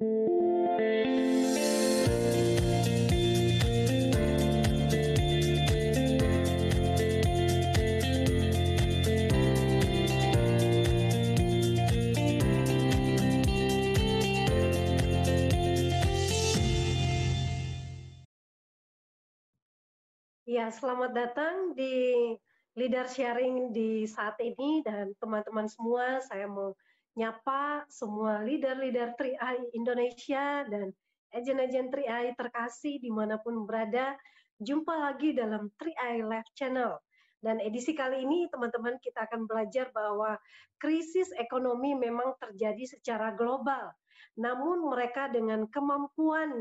Ya, selamat datang di Leader Sharing di saat ini dan teman-teman semua, saya mau nyapa semua leader-leader 3i Indonesia dan agen-agen 3i terkasih dimanapun berada. Jumpa lagi dalam 3i Live Channel. Dan edisi kali ini teman-teman kita akan belajar bahwa krisis ekonomi memang terjadi secara global. Namun mereka dengan kemampuan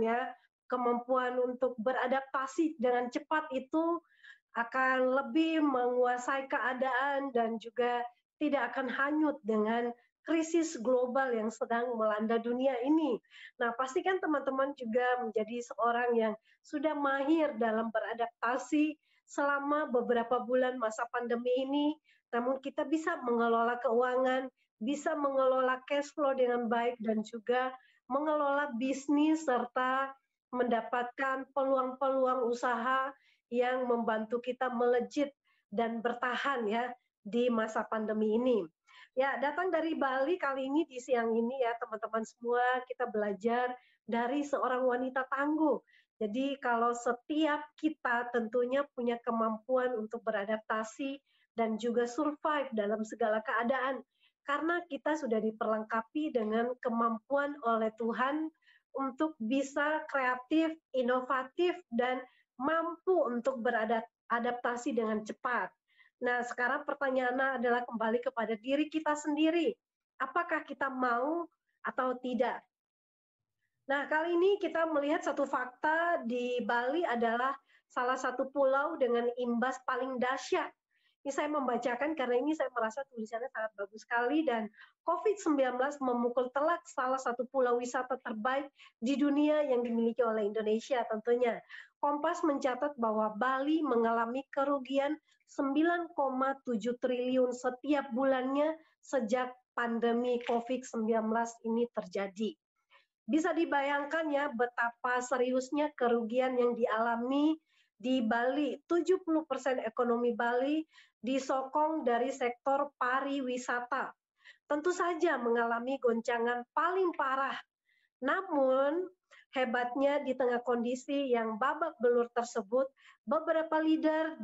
untuk beradaptasi dengan cepat itu akan lebih menguasai keadaan dan juga tidak akan hanyut dengan krisis global yang sedang melanda dunia ini. Nah, pastikan teman-teman juga menjadi seorang yang sudah mahir dalam beradaptasi selama beberapa bulan masa pandemi ini, namun kita bisa mengelola keuangan, bisa mengelola cash flow dengan baik dan juga mengelola bisnis serta mendapatkan peluang-peluang usaha yang membantu kita melejit dan bertahan ya di masa pandemi ini. Ya, datang dari Bali kali ini di siang ini ya teman-teman semua, kita belajar dari seorang wanita tangguh. Jadi kalau setiap kita tentunya punya kemampuan untuk beradaptasi dan juga survive dalam segala keadaan. Karena kita sudah diperlengkapi dengan kemampuan oleh Tuhan untuk bisa kreatif, inovatif, dan mampu untuk beradaptasi dengan cepat. Nah, sekarang pertanyaannya adalah kembali kepada diri kita sendiri. Apakah kita mau atau tidak? Nah, kali ini kita melihat satu fakta di Bali adalah salah satu pulau dengan imbas paling dahsyat. Ini saya membacakan karena ini saya merasa tulisannya sangat bagus sekali dan COVID-19 memukul telak salah satu pulau wisata terbaik di dunia yang dimiliki oleh Indonesia tentunya. Kompas mencatat bahwa Bali mengalami kerugian 9,7 triliun setiap bulannya sejak pandemi COVID-19 ini terjadi. Bisa dibayangkan ya betapa seriusnya kerugian yang dialami di Bali. 70% ekonomi Bali disokong dari sektor pariwisata. Tentu saja mengalami goncangan paling parah. Namun, hebatnya di tengah kondisi yang babak belur tersebut, beberapa leader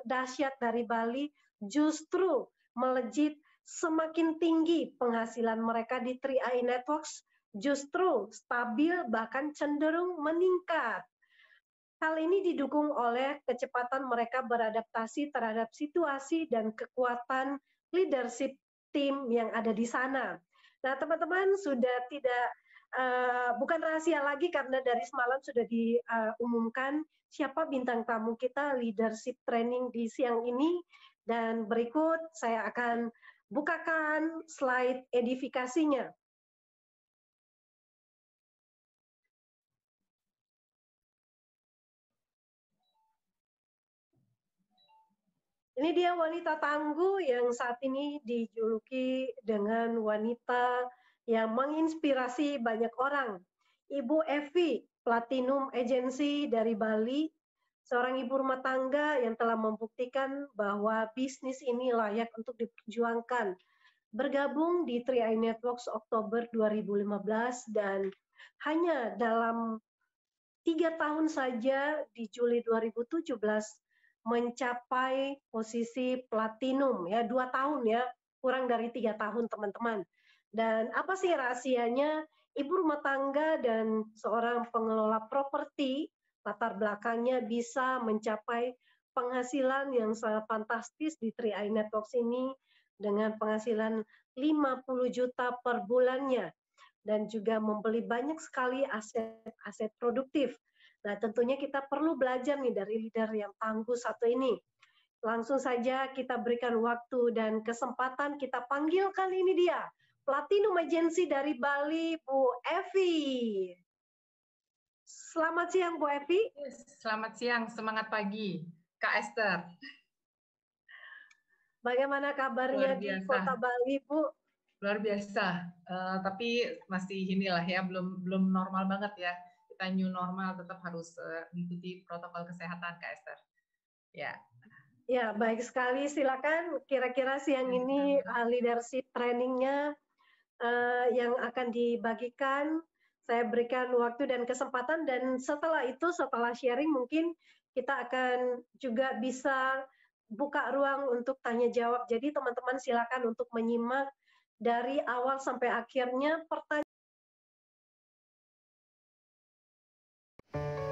dahsyat dari Bali justru melejit semakin tinggi penghasilan mereka di 3i Networks, justru stabil bahkan cenderung meningkat. Hal ini didukung oleh kecepatan mereka beradaptasi terhadap situasi dan kekuatan leadership tim yang ada di sana. Nah, teman-teman sudah tidak bukan rahasia lagi karena dari semalam sudah diumumkan siapa bintang tamu kita leadership training di siang ini dan berikut saya akan bukakan slide edifikasinya. Ini dia wanita tangguh yang saat ini dijuluki dengan wanita yang menginspirasi banyak orang. Ibu Evi, Platinum Agency dari Bali, seorang ibu rumah tangga yang telah membuktikan bahwa bisnis ini layak untuk diperjuangkan. Bergabung di 3i Networks Oktober 2015 dan hanya dalam 3 tahun saja di Juli 2017 mencapai posisi platinum ya 2 tahun ya kurang dari 3 tahun teman-teman. Dan apa sih rahasianya? Ibu rumah tangga dan seorang pengelola properti latar belakangnya bisa mencapai penghasilan yang sangat fantastis di 3i Networks ini dengan penghasilan 50 juta per bulannya dan juga membeli banyak sekali aset-aset produktif. Nah, tentunya kita perlu belajar nih dari leader yang tangguh satu ini. Langsung saja kita berikan waktu dan kesempatan kita panggil kali ini dia, Platinum Agency dari Bali, Bu Evi. Selamat siang, Bu Evi. Selamat siang, semangat pagi, Kak Esther. Bagaimana kabarnya di Kota Bali, Bu? luar biasa. Tapi masih inilah ya, belum normal banget ya. Kita new normal tetap harus mengikuti protokol kesehatan, Kak Esther. Ya. Ya, baik sekali. Silakan kira-kira siang ini leadership trainingnya yang akan dibagikan. Saya berikan waktu dan kesempatan, dan setelah itu, setelah sharing mungkin kita akan juga bisa buka ruang untuk tanya jawab. Jadi teman-teman silakan untuk menyimak dari awal sampai akhirnya pertanyaan.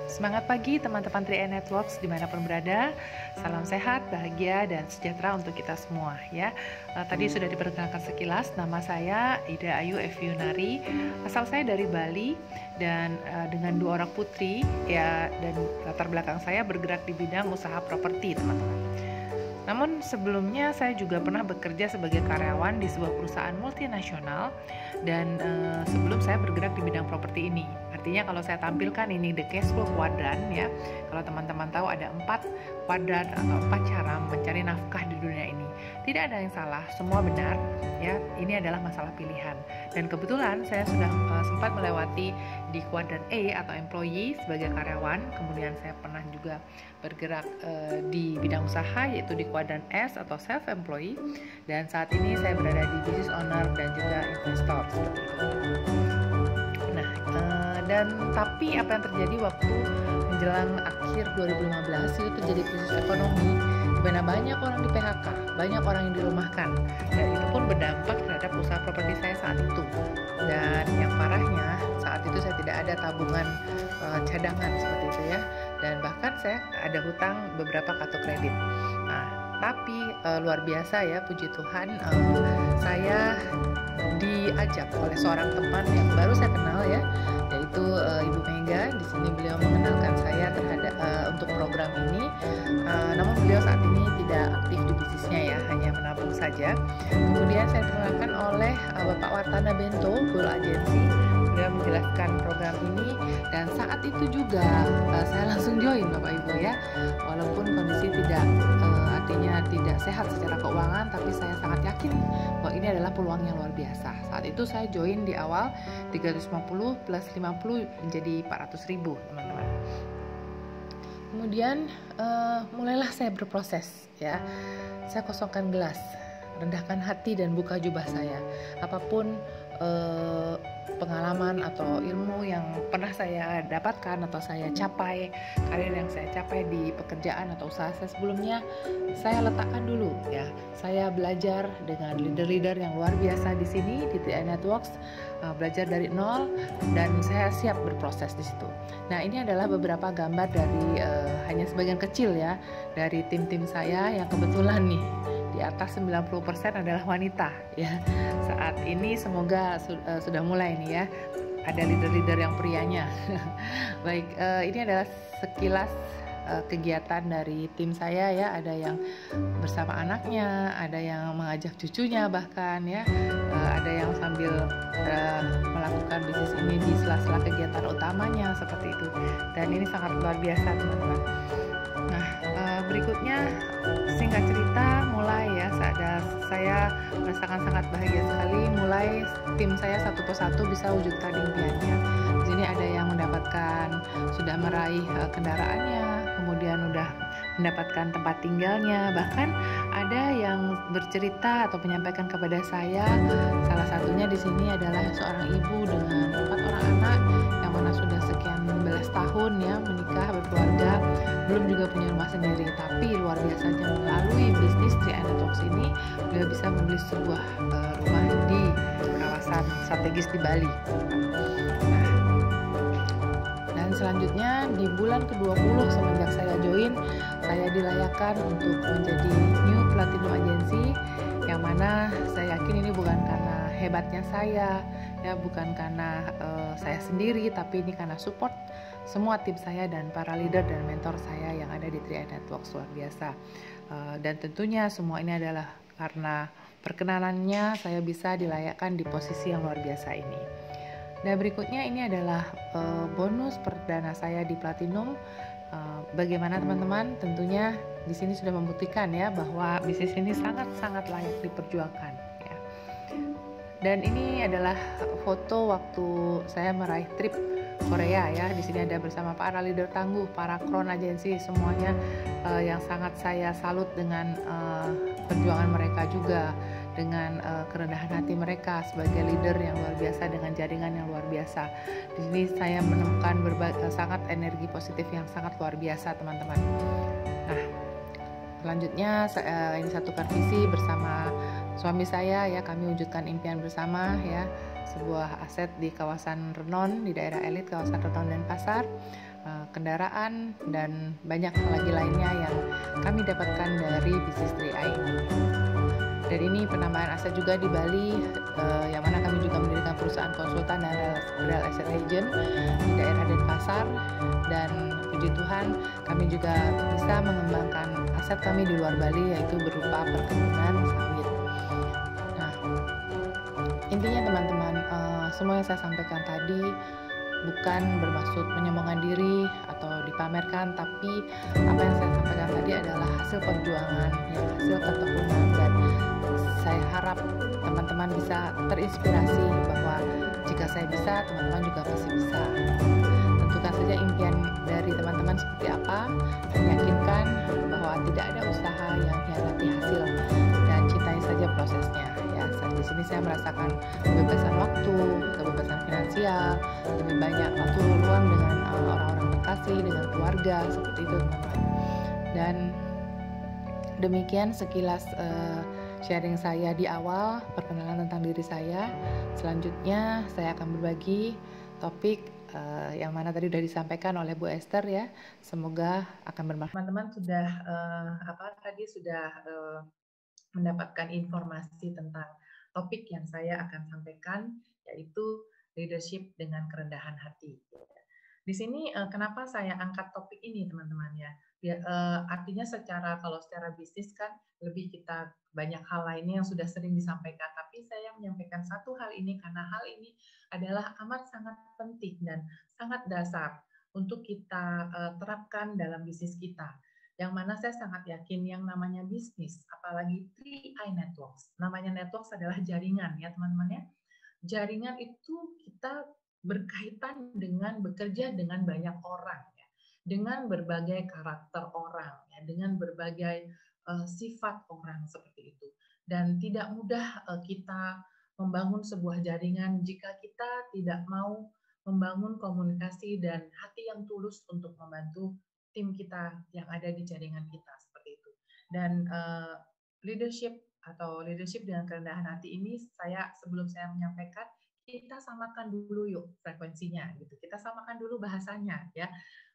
Semangat pagi teman-teman 3i Networks dimanapun berada. Salam sehat, bahagia, dan sejahtera untuk kita semua ya. Tadi sudah diperkenalkan sekilas, nama saya Ida Ayu Eviunari. Asal saya dari Bali dan dengan 2 orang putri ya, dan latar belakang saya bergerak di bidang usaha properti, teman-teman. Namun sebelumnya saya juga pernah bekerja sebagai karyawan di sebuah perusahaan multinasional, dan sebelum saya bergerak di bidang properti ini. Artinya kalau saya tampilkan ini the cash flow quadrant ya. Kalau teman-teman tahu ada 4 kuadran atau 4 cara mencari nafkah di dunia ini. Tidak ada yang salah, semua benar ya. Ini adalah masalah pilihan. Dan kebetulan saya sudah sempat melewati di kuadran A atau employee sebagai karyawan. Kemudian saya pernah juga bergerak di bidang usaha yaitu di kuadran S atau self employee, dan saat ini saya berada di business owner dan juga investor. Nah, dan tapi apa yang terjadi waktu menjelang akhir 2015 itu terjadi krisis ekonomi, di mana banyak orang di PHK, banyak orang yang dirumahkan, dan itu pun berdampak terhadap usaha properti saya saat itu. Dan yang parahnya saat itu saya tidak ada tabungan cadangan seperti itu ya, dan bahkan saya ada hutang beberapa kartu kredit. Nah, tapi luar biasa ya, puji Tuhan, saya diajak oleh seorang teman yang baru saya kenal ya, yaitu Ibu Mega. Di sini beliau mengenalkan saya terhadap untuk program ini. Namun beliau saat ini tidak aktif di bisnisnya ya, hanya menabung saja. Kemudian saya dikenalkan oleh Bapak Wartana Bento, Goal Agency. Beliau menjelaskan program ini, dan saat itu juga saya langsung join Bapak Ibu ya. Walaupun kondisi artinya tidak sehat secara keuangan, tapi saya sangat yakin bahwa ini adalah peluang yang luar biasa. Saat itu saya join di awal 350 plus 50 menjadi 400.000 teman-teman. Kemudian mulailah saya berproses ya. Saya kosongkan gelas, rendahkan hati, dan buka jubah saya. Apapun pengalaman atau ilmu yang pernah saya dapatkan atau saya capai, karir yang saya capai di pekerjaan atau usaha saya sebelumnya, saya letakkan dulu ya. Saya belajar dengan leader-leader yang luar biasa di sini di 3i Networks, belajar dari nol, dan saya siap berproses di situ. Nah, ini adalah beberapa gambar dari hanya sebagian kecil ya dari tim-tim saya yang kebetulan nih di atas 90% adalah wanita ya. Saat ini semoga sudah mulai nih ya, ada leader-leader yang prianya. Baik, ini adalah sekilas kegiatan dari tim saya ya. Ada yang bersama anaknya, ada yang mengajak cucunya bahkan ya, ada yang sambil melakukan bisnis ini di sela-sela kegiatan utamanya seperti itu. Dan ini sangat luar biasa teman-teman. Nah, berikutnya singkat cerita mulai ya, saya merasakan sangat bahagia sekali. Mulai tim saya satu persatu bisa wujudkan impiannya. Di sini ada yang sudah meraih kendaraannya, kemudian udah mendapatkan tempat tinggalnya, bahkan ada yang bercerita atau menyampaikan kepada saya. Salah satunya di sini adalah seorang ibu dengan 4 orang anak yang mana sudah sekian belas tahun ya menikah, berkeluarga, belum juga punya rumah sendiri, tapi luar biasanya melalui bisnis 3i Networks ini beliau bisa membeli sebuah rumah di kawasan strategis di Bali. Dan selanjutnya di bulan ke-20 semenjak saya join, saya dilayakkan untuk menjadi New Platinum Agency, yang mana saya yakin ini bukan karena hebatnya saya ya, bukan karena saya sendiri, tapi ini karena support semua tim saya dan para leader dan mentor saya yang ada di 3i Networks luar biasa. Dan tentunya semua ini adalah karena perkenanannya saya bisa dilayakkan di posisi yang luar biasa ini. Dan berikutnya ini adalah bonus perdana saya di Platinum. Bagaimana teman-teman? Tentunya di sini sudah membuktikan ya bahwa bisnis ini sangat-sangat layak diperjuangkan. Ya. Dan ini adalah foto waktu saya meraih trip Korea ya. Di sini ada bersama para leader tangguh, para Crown Agency, semuanya yang sangat saya salut dengan perjuangan mereka juga, dengan kerendahan hati mereka sebagai leader yang luar biasa dengan jaringan yang luar biasa. Di sini saya menemukan sangat energi positif yang sangat luar biasa, teman-teman. Nah, selanjutnya ini satukan visi bersama suami saya ya, kami wujudkan impian bersama ya, sebuah aset di kawasan Renon, di daerah elit kawasan Renon dan Pasar, kendaraan dan banyak hal lagi lainnya yang kami dapatkan dari bisnis 3i. Dan ini penambahan aset juga di Bali, yang mana kami juga mendirikan perusahaan konsultan dan real estate agent di daerah Denpasar. Dan puji Tuhan, kami juga bisa mengembangkan aset kami di luar Bali, yaitu berupa perkebunan sawit. Nah, intinya teman-teman, semua yang saya sampaikan tadi bukan bermaksud menyombongkan diri atau dipamerkan, tapi apa yang saya sampaikan tadi adalah hasil perjuangan, ya, hasil ketekunan, dan saya harap teman-teman bisa terinspirasi bahwa jika saya bisa, teman-teman juga pasti bisa. Tentukan saja impian dari teman-teman seperti apa, dan yakinkan bahwa tidak ada usaha yang hianati hasil, dan cintai saja prosesnya. Ya, di sini saya merasakan kebebasan waktu, kebebasan finansial, lebih banyak waktu luang dengan orang-orang terkasih, dengan keluarga, seperti itu teman-teman. Dan demikian sekilas sharing saya di awal, perkenalan tentang diri saya. Selanjutnya saya akan berbagi topik yang mana tadi sudah disampaikan oleh Bu Esther ya. Semoga akan bermanfaat. Teman-teman sudah sudah mendapatkan informasi tentang topik yang saya akan sampaikan, yaitu leadership dengan kerendahan hati. Di sini kenapa saya angkat topik ini, teman-teman ya? Artinya kalau secara bisnis kan lebih kita banyak hal lainnya yang sudah sering disampaikan, tapi saya menyampaikan satu hal ini karena hal ini adalah amat sangat penting dan sangat dasar untuk kita terapkan dalam bisnis kita. Yang mana saya sangat yakin yang namanya bisnis, apalagi 3i Networks. Namanya networks adalah jaringan ya teman-teman ya. Jaringan itu kita berkaitan dengan bekerja dengan banyak orang ya, dengan berbagai karakter orang ya, dengan berbagai sifat orang seperti itu. Dan tidak mudah kita membangun sebuah jaringan jika kita tidak mau membangun komunikasi dan hati yang tulus untuk membantu tim kita yang ada di jaringan kita seperti itu. Dan leadership dengan kerendahan hati ini sebelum saya menyampaikan, kita samakan dulu yuk frekuensinya gitu. Kita samakan dulu bahasanya ya,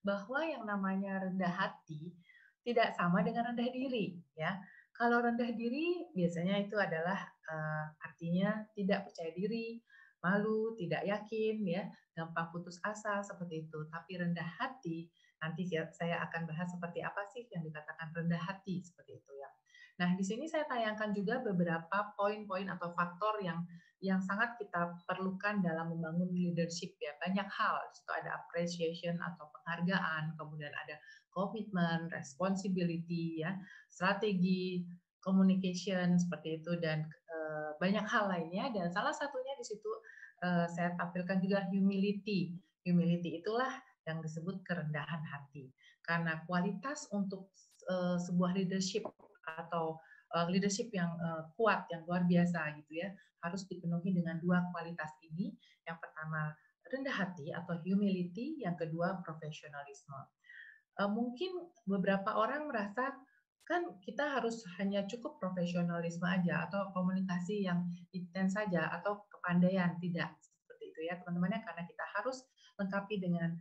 bahwa yang namanya rendah hati tidak sama dengan rendah diri ya. Kalau rendah diri biasanya itu adalah artinya tidak percaya diri, malu, tidak yakin ya, gampang putus asa seperti itu. Tapi rendah hati, nanti saya akan bahas seperti apa sih yang dikatakan rendah hati seperti itu ya. Nah, di sini saya tayangkan juga beberapa poin-poin atau faktor yang sangat kita perlukan dalam membangun leadership ya. Banyak hal, itu ada appreciation atau penghargaan, kemudian ada komitmen, responsibility ya, strategi, communication seperti itu, dan banyak hal lainnya. Dan salah satunya di situ saya tampilkan juga humility. Humility itulah yang disebut kerendahan hati. Karena kualitas untuk sebuah leadership atau leadership yang kuat, yang luar biasa gitu ya, harus dipenuhi dengan dua kualitas ini. Yang pertama rendah hati atau humility, yang kedua profesionalisme. Mungkin beberapa orang merasa kan kita harus hanya cukup profesionalisme aja atau komunikasi yang intens saja atau kepandaian, tidak seperti itu ya teman-teman ya, karena kita harus lengkapi dengan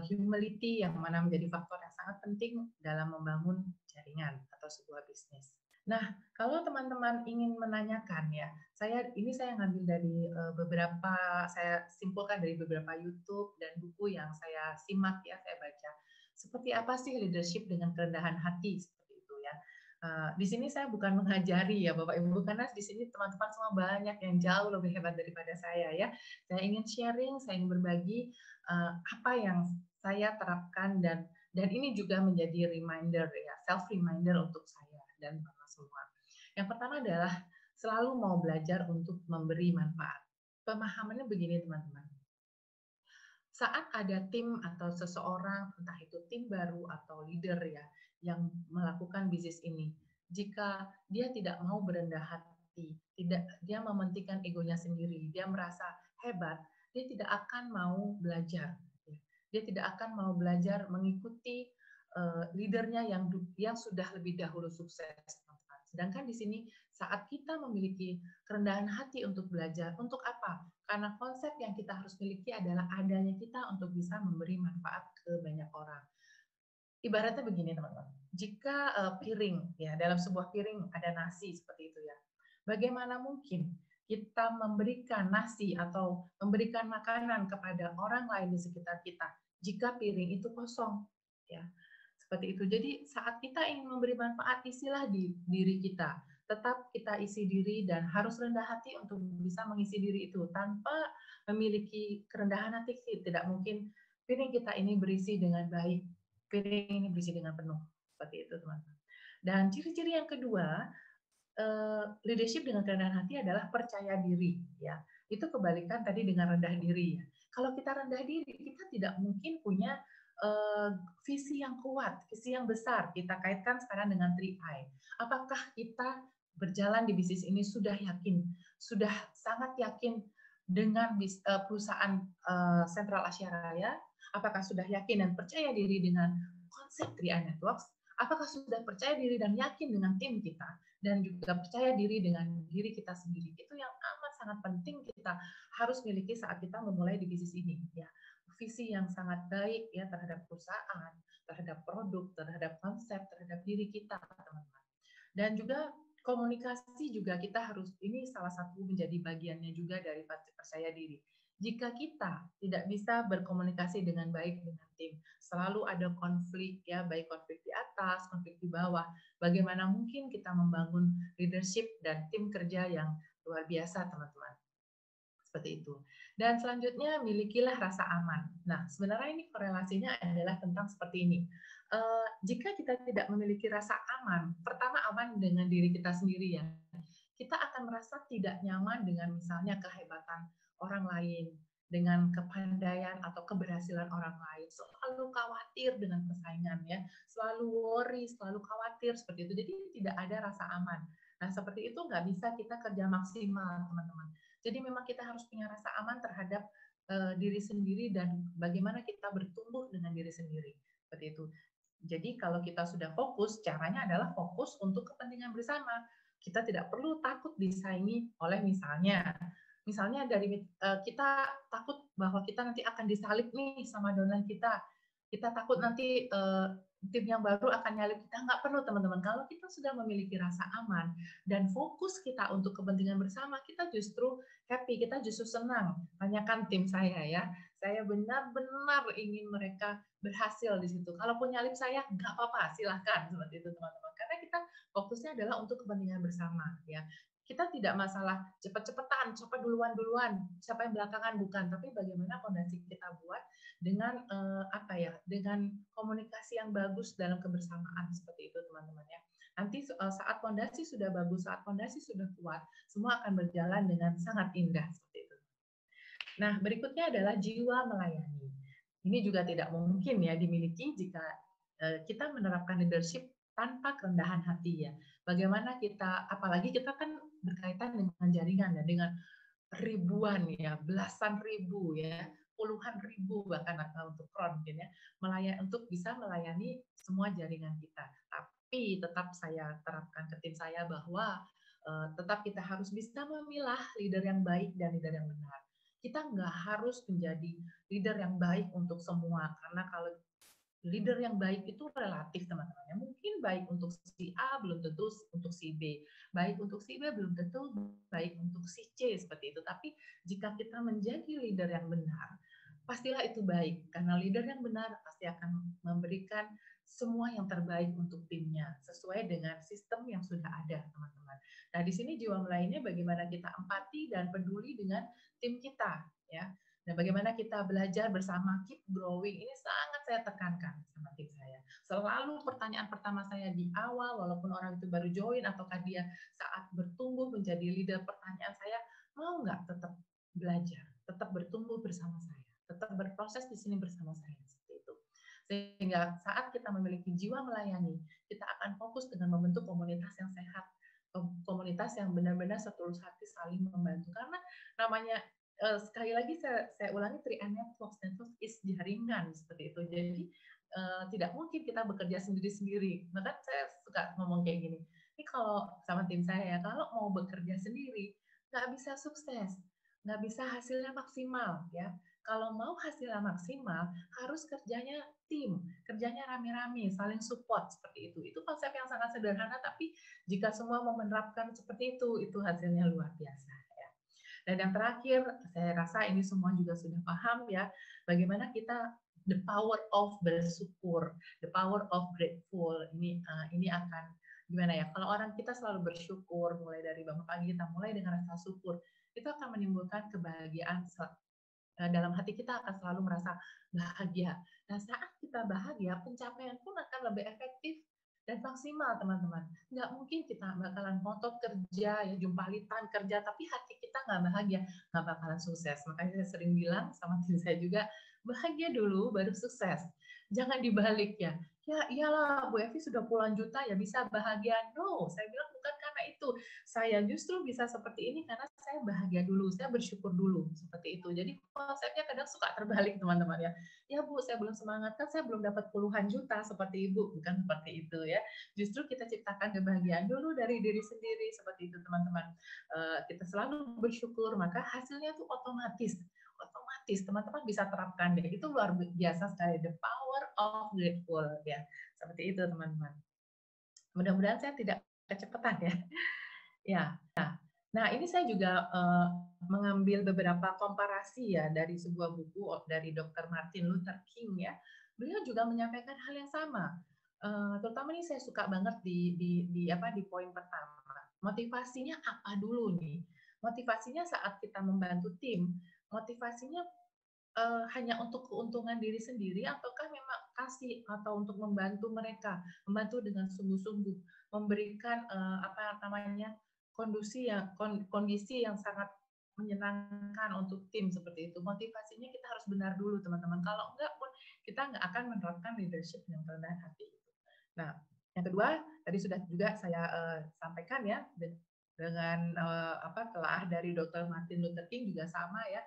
humility yang mana menjadi faktor yang sangat penting dalam membangun jaringan atau sebuah bisnis. Nah, kalau teman-teman ingin menanyakan ya, saya ngambil dari saya simpulkan dari beberapa YouTube dan buku yang saya simak ya, saya baca. Seperti apa sih leadership dengan kerendahan hati seperti itu ya. Di sini saya bukan mengajari ya Bapak Ibu, karena di sini teman-teman semua banyak yang jauh lebih hebat daripada saya ya. Saya ingin sharing, saya ingin berbagi apa yang saya terapkan, dan ini juga menjadi reminder ya, self reminder untuk saya dan semua. Yang pertama adalah selalu mau belajar untuk memberi manfaat. Pemahamannya begini teman-teman. Saat ada tim atau seseorang, entah itu tim baru atau leader ya, yang melakukan bisnis ini, jika dia tidak mau berendah hati, dia mementingkan egonya sendiri, dia merasa hebat, dia tidak akan mau belajar. Dia tidak akan mau belajar mengikuti leadernya yang sudah lebih dahulu sukses. Sedangkan di sini saat kita memiliki kerendahan hati untuk belajar, untuk apa? Karena konsep yang kita harus miliki adalah adanya kita untuk bisa memberi manfaat ke banyak orang. Ibaratnya begini teman-teman, jika piring ya dalam sebuah piring ada nasi seperti itu ya, bagaimana mungkin kita memberikan nasi atau memberikan makanan kepada orang lain di sekitar kita jika piring itu kosong ya. Seperti itu. Jadi saat kita ingin memberi manfaat, isilah di diri kita. Tetap kita isi diri dan harus rendah hati untuk bisa mengisi diri itu. Tanpa memiliki kerendahan hati, tidak mungkin piring kita ini berisi dengan baik. Piring ini berisi dengan penuh. Seperti itu, teman-teman. Dan ciri-ciri yang kedua, leadership dengan kerendahan hati adalah percaya diri. Ya, itu kebalikan tadi dengan rendah diri. Ya. Kalau kita rendah diri, kita tidak mungkin punya visi yang kuat, visi yang besar. Kita kaitkan sekarang dengan 3I. Apakah kita berjalan di bisnis ini sudah yakin, sudah sangat yakin dengan perusahaan Sentral Asia Raya? Apakah sudah yakin dan percaya diri dengan konsep 3I Networks? Apakah sudah percaya diri dan yakin dengan tim kita? Dan juga percaya diri dengan diri kita sendiri? Itu yang amat sangat penting kita harus miliki saat kita memulai di bisnis ini. Ya, visi yang sangat baik ya terhadap perusahaan, terhadap produk, terhadap konsep, terhadap diri kita, teman-teman. Dan juga komunikasi juga kita harus, ini salah satu menjadi bagiannya juga dari percaya diri. Jika kita tidak bisa berkomunikasi dengan baik dengan tim, selalu ada konflik ya, baik konflik di atas, konflik di bawah. Bagaimana mungkin kita membangun leadership dan tim kerja yang luar biasa, teman-teman. Seperti itu. Dan selanjutnya milikilah rasa aman. Nah, sebenarnya ini korelasinya adalah tentang seperti ini. Jika kita tidak memiliki rasa aman, pertama aman dengan diri kita sendiri ya. Kita akan merasa tidak nyaman dengan misalnya kehebatan orang lain, dengan kepandaian atau keberhasilan orang lain, selalu khawatir dengan persaingan ya, selalu worry, selalu khawatir seperti itu. Jadi tidak ada rasa aman. Nah, seperti itu nggak bisa kita kerja maksimal, teman-teman. Jadi memang kita harus punya rasa aman terhadap diri sendiri dan bagaimana kita bertumbuh dengan diri sendiri. Seperti itu. Jadi kalau kita sudah fokus, caranya adalah fokus untuk kepentingan bersama. Kita tidak perlu takut disaingi oleh misalnya dari kita takut bahwa kita nanti akan disalib nih sama downline kita. Kita takut nanti tim yang baru akan nyalip kita. Nggak perlu teman-teman. Kalau kita sudah memiliki rasa aman dan fokus kita untuk kepentingan bersama, kita justru happy, kita justru senang. Tanyakan tim saya ya. Saya benar-benar ingin mereka berhasil di situ. Kalaupun nyalip saya, nggak apa-apa, silahkan seperti itu teman-teman. Karena kita fokusnya adalah untuk kepentingan bersama ya. Kita tidak masalah cepat-cepatan, siapa duluan-duluan, siapa yang belakangan, bukan. Tapi bagaimana fondasi kita buat dengan dengan komunikasi yang bagus dalam kebersamaan seperti itu teman-teman ya. Nanti saat fondasi sudah bagus, saat fondasi sudah kuat, semua akan berjalan dengan sangat indah seperti itu. Nah, berikutnya adalah jiwa melayani. Ini juga tidak mungkin ya dimiliki jika kita menerapkan leadership tanpa kerendahan hati ya. Bagaimana kita, apalagi kita kan berkaitan dengan jaringan dan dengan ribuan ya, belasan ribu ya, puluhan ribu bahkan untuk kron mungkin ya, untuk bisa melayani semua jaringan kita. Tapi tetap saya terapkan ke tim saya bahwa tetap kita harus bisa memilah leader yang baik dan leader yang benar. Kita nggak harus menjadi leader yang baik untuk semua, karena kalau leader yang baik itu relatif teman-teman. Mungkin baik untuk si A belum tentu untuk si B. Baik untuk si B belum tentu baik untuk si C seperti itu. Tapi jika kita menjadi leader yang benar, pastilah itu baik. Karena leader yang benar pasti akan memberikan semua yang terbaik untuk timnya sesuai dengan sistem yang sudah ada, teman-teman. Nah, di sini jiwa melayani bagaimana kita empati dan peduli dengan tim kita, ya. Dan bagaimana kita belajar bersama, keep growing, ini sangat saya tekankan sama tim saya. Selalu pertanyaan pertama saya di awal, walaupun orang itu baru join ataukah dia saat bertumbuh menjadi leader, pertanyaan saya, mau nggak tetap belajar, tetap bertumbuh bersama saya, tetap berproses di sini bersama saya, seperti itu. Sehingga saat kita memiliki jiwa melayani, kita akan fokus dengan membentuk komunitas yang sehat, komunitas yang benar-benar setulus hati saling membantu. Karena namanya sekali lagi saya ulangi, 3M Network is jaringan seperti itu. Jadi tidak mungkin kita bekerja sendiri-sendiri. Bahkan saya suka ngomong kayak gini. Ini kalau sama tim saya, kalau mau bekerja sendiri nggak bisa sukses, nggak bisa hasilnya maksimal ya. Kalau mau hasilnya maksimal, harus kerjanya tim, kerjanya rame-rame, saling support seperti itu. Itu konsep yang sangat sederhana, tapi jika semua mau menerapkan seperti itu hasilnya luar biasa. Ya. Dan yang terakhir, saya rasa ini semua juga sudah paham ya, bagaimana kita the power of bersyukur, the power of grateful. Ini akan gimana ya? Kalau orang kita selalu bersyukur, mulai dari bangun pagi kita mulai dengan rasa syukur, itu akan menimbulkan kebahagiaan dalam hati, kita akan selalu merasa bahagia. Nah, saat kita bahagia, pencapaian pun akan lebih efektif dan maksimal, teman-teman. Nggak mungkin kita bakalan ngotot kerja, ya jumpalitan kerja, tapi hati kita nggak bahagia, nggak bakalan sukses. Makanya saya sering bilang sama tim saya juga, bahagia dulu baru sukses. Jangan dibalik ya. Ya iyalah, Bu Evi sudah puluhan juta ya bisa bahagia. No, saya bilang bukan karena itu. Saya justru bisa seperti ini karena saya bahagia dulu, saya bersyukur dulu, seperti itu. Jadi konsepnya kadang suka terbalik, teman-teman ya. Ya Bu, saya belum semangat, kan saya belum dapat puluhan juta seperti Ibu, bukan seperti itu ya. Justru kita ciptakan kebahagiaan dulu dari diri sendiri, seperti itu teman-teman. Kita selalu bersyukur, maka hasilnya itu otomatis teman-teman bisa terapkan deh. Itu luar biasa sekali, the power of grateful ya. Seperti itu teman-teman. Mudah-mudahan saya tidak kecepatan ya. Ya. Nah, ini saya juga mengambil beberapa komparasi ya dari sebuah buku dari Dr. Martin Luther King ya. Beliau juga menyampaikan hal yang sama. Terutama ini saya suka banget di poin pertama. Motivasinya apa dulu nih? Motivasinya saat kita membantu tim, motivasinya hanya untuk keuntungan diri sendiri ataukah memang kasih atau untuk membantu mereka, membantu dengan sungguh-sungguh, memberikan kondisi yang sangat menyenangkan untuk tim seperti itu. Motivasinya kita harus benar dulu teman-teman. Kalau enggak pun kita nggak akan menerapkan leadership yang rendah hati. Nah, yang kedua tadi sudah juga saya sampaikan ya, dengan telah dari Dr. Martin Luther King juga sama ya,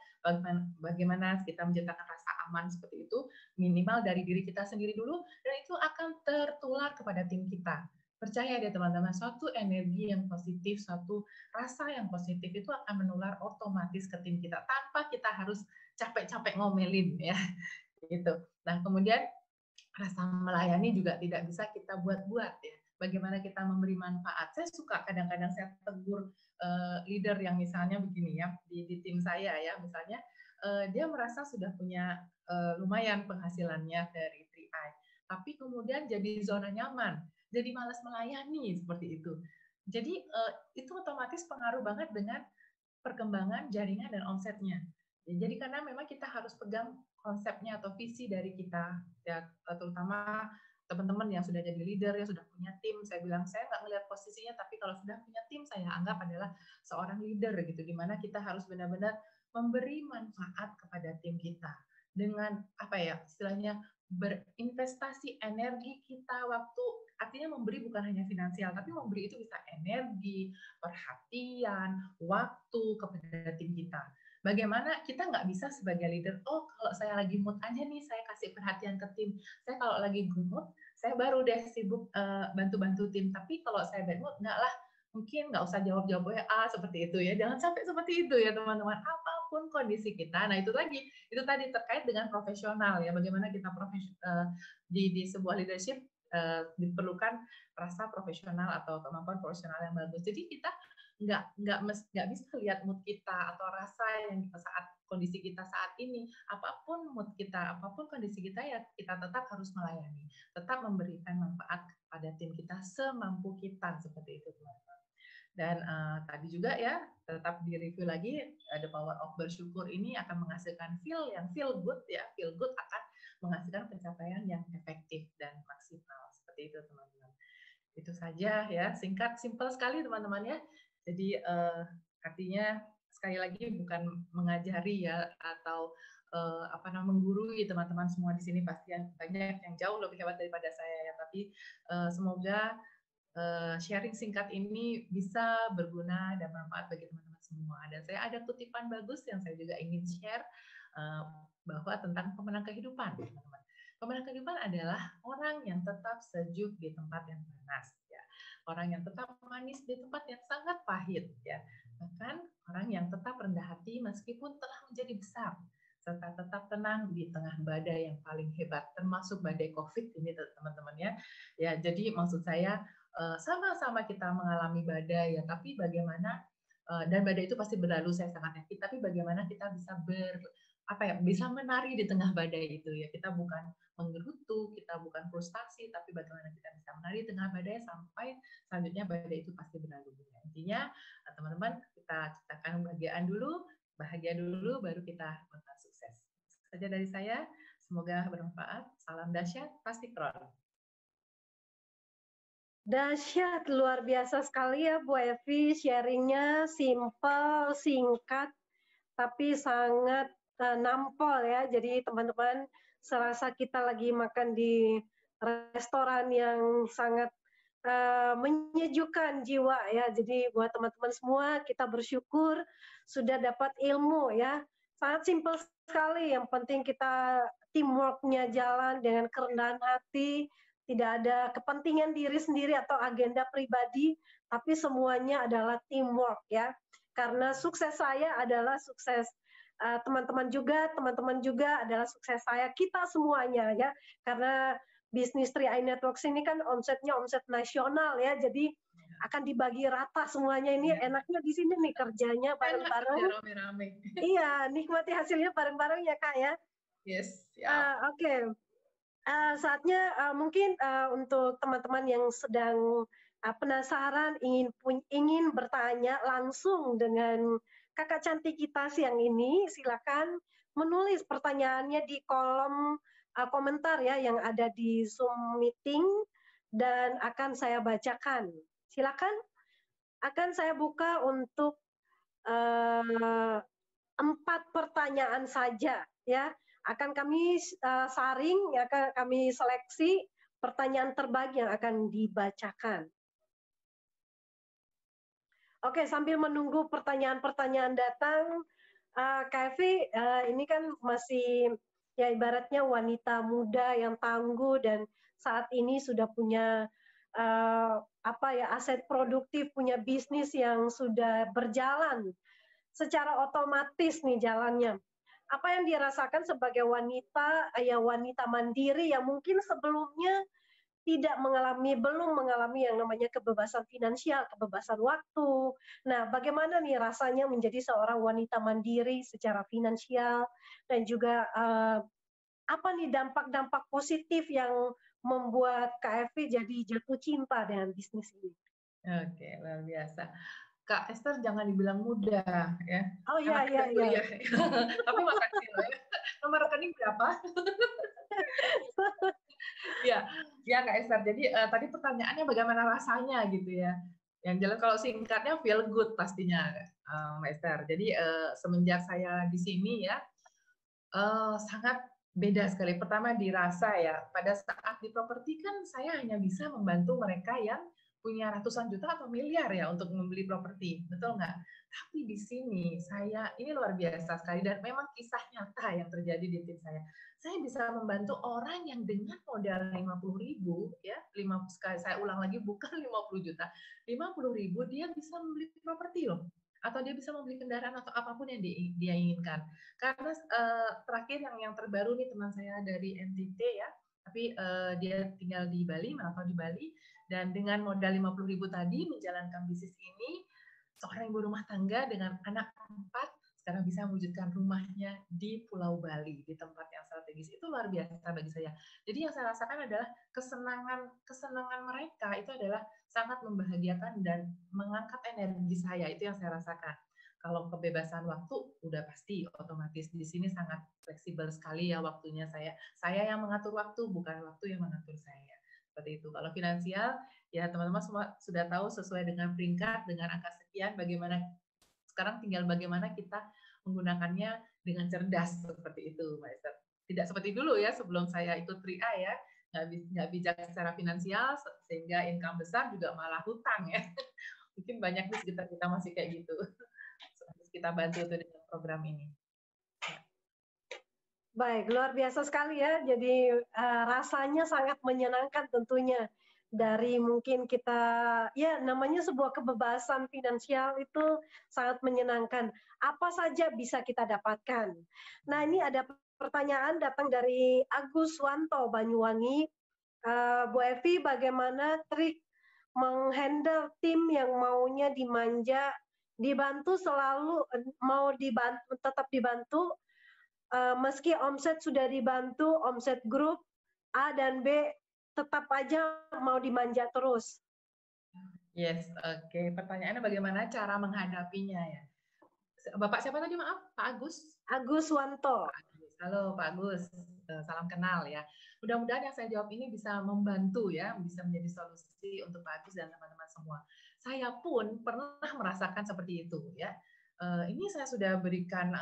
bagaimana kita menciptakan rasa aman seperti itu, minimal dari diri kita sendiri dulu, dan itu akan tertular kepada tim kita. Percaya deh teman-teman, suatu energi yang positif, suatu rasa yang positif itu akan menular otomatis ke tim kita tanpa kita harus capek-capek ngomelin ya. Gitu. Nah, kemudian rasa melayani juga tidak bisa kita buat-buat ya. Bagaimana kita memberi manfaat. Saya suka kadang-kadang saya tegur leader yang misalnya begini ya, di tim saya ya, misalnya dia merasa sudah punya lumayan penghasilannya dari 3i, tapi kemudian jadi zona nyaman, jadi malas melayani seperti itu. Jadi itu otomatis pengaruh banget dengan perkembangan jaringan dan omsetnya. Jadi karena memang kita harus pegang konsepnya atau visi dari kita, ya terutama teman-teman yang sudah jadi leader, yang sudah punya tim. Saya bilang, saya nggak melihat posisinya, tapi kalau sudah punya tim, saya anggap adalah seorang leader gitu, di mana kita harus benar-benar memberi manfaat kepada tim kita dengan apa ya istilahnya, berinvestasi energi kita, waktu, artinya memberi bukan hanya finansial, tapi memberi itu bisa energi, perhatian, waktu kepada tim kita. Bagaimana kita nggak bisa sebagai leader, oh kalau saya lagi mood aja nih, saya kasih perhatian ke tim. Saya kalau lagi good mood, saya baru deh sibuk bantu-bantu tim. Tapi kalau saya bad mood, nggak lah, mungkin nggak usah jawab-jawab WA seperti itu ya. Jangan sampai seperti itu ya teman-teman. Apapun kondisi kita. Nah itu tadi terkait dengan profesional ya. Bagaimana kita di sebuah leadership diperlukan rasa profesional atau kemampuan profesional yang bagus. Jadi kita nggak bisa lihat mood kita atau rasa yang saat kondisi kita saat ini. Apapun mood kita, apapun kondisi kita, ya kita tetap harus melayani, tetap memberikan manfaat kepada tim kita semampu kita, seperti itu teman-teman. Dan tadi juga ya, tetap di-review lagi, The Power of Bersyukur ini akan menghasilkan yang feel good ya, feel good akan menghasilkan pencapaian yang efektif dan maksimal. Seperti itu teman-teman. Itu saja ya, singkat, simple sekali teman-teman ya. Jadi artinya sekali lagi bukan mengajari ya, atau menggurui teman-teman semua di sini, pasti banyak yang jauh lebih hebat daripada saya ya. Tapi semoga sharing singkat ini bisa berguna dan bermanfaat bagi teman-teman semua. Dan saya ada kutipan bagus yang saya juga ingin share bahwa tentang pemenang kehidupan, teman-teman. Pemenang kehidupan adalah orang yang tetap sejuk di tempat yang panas, ya. Orang yang tetap manis di tempat yang sangat pahit, ya. Bahkan orang yang tetap rendah hati meskipun telah menjadi besar, serta tetap tenang di tengah badai yang paling hebat, termasuk badai COVID ini, teman-teman ya. Ya, jadi maksud saya sama-sama kita mengalami badai ya, tapi bagaimana dan badai itu pasti berlalu, saya sangat yakin, tapi bagaimana kita bisa bisa menari di tengah badai itu ya. Kita bukan menggerutu, kita bukan frustasi, tapi bagaimana kita bisa menari di tengah badai sampai selanjutnya badai itu pasti berlalu. Intinya teman-teman, kita ciptakan bahagia dulu, baru kita bakal sukses. Itu saja dari saya, semoga bermanfaat. Salam dahsyat, pasti keren. Dahsyat, luar biasa sekali ya Bu Evi, sharingnya simple, singkat, tapi sangat nampol ya. Jadi teman-teman, serasa kita lagi makan di restoran yang sangat menyejukkan jiwa ya. Jadi buat teman-teman semua, kita bersyukur sudah dapat ilmu ya. Sangat simple sekali, yang penting kita teamwork-nya jalan dengan kerendahan hati, tidak ada kepentingan diri sendiri atau agenda pribadi, tapi semuanya adalah teamwork ya. Karena sukses saya adalah sukses teman-teman juga adalah sukses saya, kita semuanya ya. Karena bisnis 3i Networks ini kan omsetnya omset nasional ya, jadi akan dibagi rata semuanya. Ini enaknya di sini nih, kerjanya bareng-bareng. Iya, nikmati hasilnya bareng-bareng ya Kak ya. Yes. Oke. Saatnya mungkin untuk teman-teman yang sedang penasaran, ingin bertanya langsung dengan kakak cantik kita siang ini, silakan menulis pertanyaannya di kolom komentar ya yang ada di Zoom meeting, dan akan saya bacakan. Silakan, akan saya buka untuk 4 pertanyaan saja ya. Akan kami saring, akan kami seleksi pertanyaan terbaik yang akan dibacakan. Oke, sambil menunggu pertanyaan-pertanyaan datang, Kak Evi, ini kan masih ya ibaratnya wanita muda yang tangguh dan saat ini sudah punya aset produktif, punya bisnis yang sudah berjalan secara otomatis nih jalannya. Apa yang dirasakan sebagai wanita mandiri yang mungkin sebelumnya belum mengalami yang namanya kebebasan finansial, kebebasan waktu. Nah, bagaimana nih rasanya menjadi seorang wanita mandiri secara finansial, dan juga apa nih dampak-dampak positif yang membuat Kak Evi jadi jatuh cinta dengan bisnis ini? Oke, luar biasa. Kak Esther jangan dibilang muda ya. Oh iya. Tapi makasih loh ya. Nomor rekening berapa? ya Kak Esther. Jadi tadi pertanyaannya bagaimana rasanya gitu ya. Yang jelas kalau singkatnya feel good pastinya, Mbak Esther. Jadi semenjak saya di sini ya sangat beda sekali. Pertama dirasa ya, pada saat di properti kan saya hanya bisa membantu mereka yang punya ratusan juta atau miliar ya untuk membeli properti, betul nggak? Tapi di sini ini luar biasa sekali dan memang kisah nyata yang terjadi di tim saya. Saya bisa membantu orang yang dengan modal 50.000 ya, saya ulang lagi bukan 50 juta, 50.000 dia bisa membeli properti loh, atau dia bisa membeli kendaraan atau apapun yang dia inginkan. Karena terakhir yang terbaru nih teman saya dari NTT ya, tapi dia tinggal di Bali, merantau di Bali, dan dengan modal 50.000 tadi menjalankan bisnis ini, seorang ibu rumah tangga dengan anak 4 sekarang bisa mewujudkan rumahnya di Pulau Bali, di tempat yang strategis. Itu luar biasa bagi saya. Jadi yang saya rasakan adalah kesenangan mereka itu adalah sangat membahagiakan dan mengangkat energi saya. Itu yang saya rasakan. Kalau kebebasan waktu udah pasti otomatis di sini sangat fleksibel sekali ya waktunya saya. Saya yang mengatur waktu, bukan waktu yang mengatur saya. Seperti itu. Kalau finansial, ya teman-teman semua sudah tahu sesuai dengan peringkat, dengan angka sekian, bagaimana sekarang tinggal bagaimana kita menggunakannya dengan cerdas seperti itu, Mbak Esther. Tidak seperti dulu ya sebelum saya ikut 3A ya, nggak bijak secara finansial sehingga income besar juga malah hutang ya. Mungkin banyak di sekitar kita masih kayak gitu. Harus kita bantu tuh dengan program ini. Baik, luar biasa sekali ya. Jadi rasanya sangat menyenangkan tentunya. Dari mungkin kita, ya namanya sebuah kebebasan finansial itu sangat menyenangkan. Apa saja bisa kita dapatkan? Nah, ini ada pertanyaan datang dari Agus Wanto Banyuwangi. Bu Evi, bagaimana trik menghandle tim yang maunya dimanja, dibantu selalu, mau dibantu, tetap dibantu, meski omset sudah dibantu, omset grup A dan B tetap aja mau dimanja terus. Yes, oke. Pertanyaannya bagaimana cara menghadapinya ya? Bapak siapa tadi maaf? Pak Agus? Agus Wanto. Halo Pak Agus, salam kenal ya. Mudah-mudahan yang saya jawab ini bisa membantu ya, bisa menjadi solusi untuk Pak Agus dan teman-teman semua. Saya pun pernah merasakan seperti itu ya. Ini saya sudah berikan,